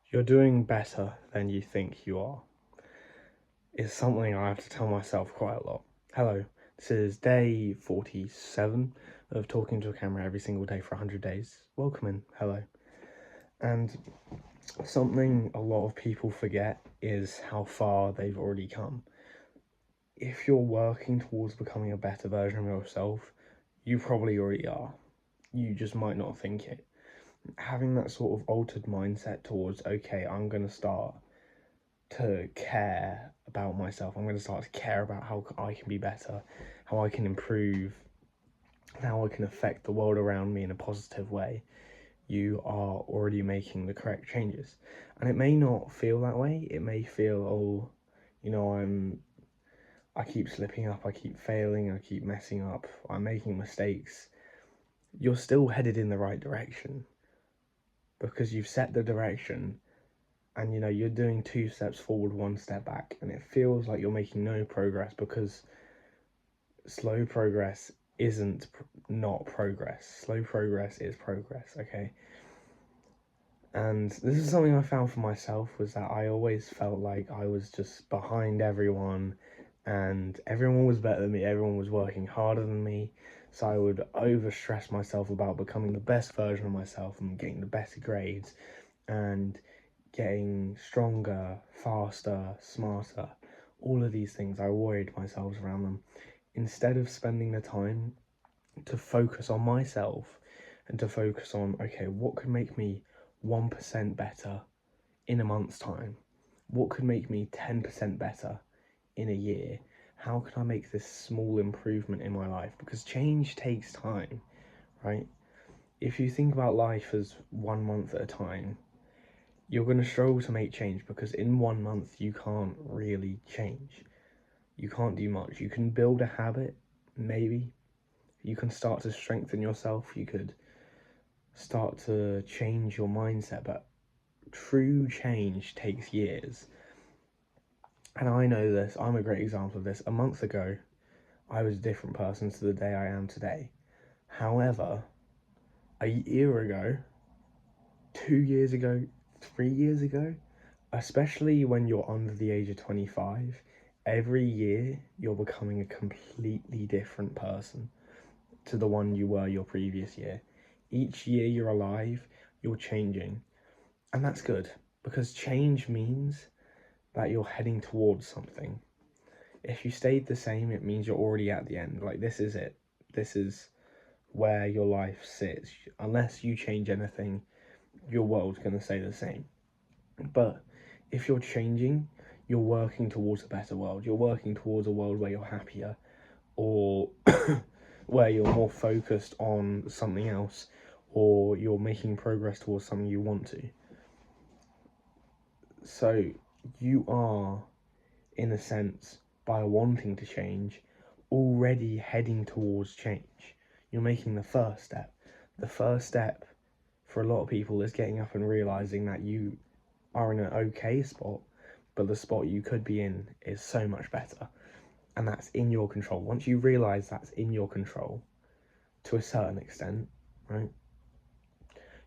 You're doing better than you think you are, is something I have to tell myself quite a lot. Hello, this is day 47 of talking to a camera every single day for 100 days. Welcome in, hello. And something a lot of people forget is how far they've already come. If you're working towards becoming a better version of yourself, you probably already are. You just might not think it. Having that sort of altered mindset towards, okay, I'm going to start to care about myself. I'm going to start to care about how I can be better, how I can improve, how I can affect the world around me in a positive way. You are already making the correct changes. And it may not feel that way. It may feel, oh, I keep slipping up, I keep failing, I keep messing up, I'm making mistakes. You're still headed in the right direction because you've set the direction. And you're doing 2 steps forward, 1 step back, and it feels like you're making no progress because slow progress isn't not progress. Slow progress is progress, okay? And this is something I found for myself, was that I always felt like I was just behind everyone and everyone was better than me, everyone was working harder than me, so I would overstress myself about becoming the best version of myself and getting the better grades and getting stronger, faster, smarter. All of these things, I worried myself around them. Instead of spending the time to focus on myself and to focus on, okay, what could make me 1% better in a month's time? What could make me 10% better in a year? How can I make this small improvement in my life? Because change takes time, right? If you think about life as 1 month at a time, you're going to struggle to make change because in 1 month you can't really change. You can't do much. You can build a habit, maybe. You can start to strengthen yourself. You could start to change your mindset, but true change takes years. And I know this. I'm a great example of this. A month ago, I was a different person to the day I am today. However, a year ago, 2 years ago, 3 years ago, especially when you're under the age of 25, every year you're becoming a completely different person to the one you were your previous year. Each year you're alive, you're changing. And that's good, because change means that you're heading towards something. If you stayed the same, it means you're already at the end. Like, this is it. This is where your life sits. Unless you change anything, your world's going to stay the same. But if you're changing, you're working towards a better world. You're working towards a world where you're happier, or where you're more focused on something else, or you're making progress towards something you want to. So you are, in a sense, by wanting to change, already heading towards change. You're making the first step. The first step for a lot of people is getting up and realizing that you are in an okay spot, but the spot you could be in is so much better, and that's in your control. Once you realize that's in your control, to a certain extent, right?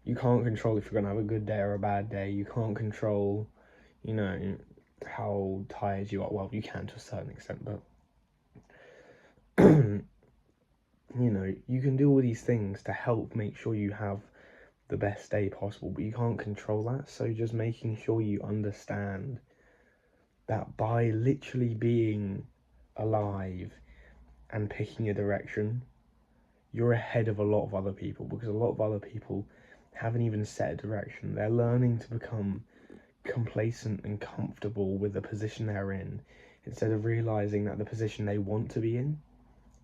You can't control if you're going to have a good day or a bad day. You can't control, how tired you are. Well, you can to a certain extent, but you can do all these things to help make sure you have the best day possible, but you can't control that. So just making sure you understand that by literally being alive and picking a direction, you're ahead of a lot of other people, because a lot of other people haven't even set a direction. They're learning to become complacent and comfortable with the position they're in, instead of realizing that the position they want to be in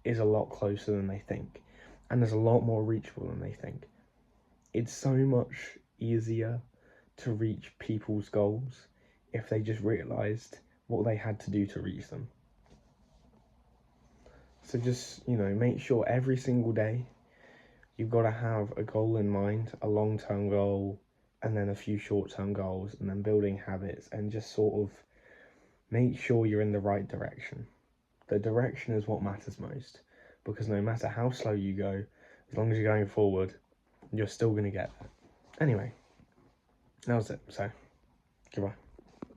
is a lot closer than they think, and is a lot more reachable than they think. It's so much easier to reach people's goals if they just realized what they had to do to reach them. So just, make sure every single day you've got to have a goal in mind, a long-term goal, and then a few short-term goals, and then building habits, and just sort of make sure you're in the right direction. The direction is what matters most, because no matter how slow you go, as long as you're going forward, you're still going to get there. Anyway, that was it. So Goodbye.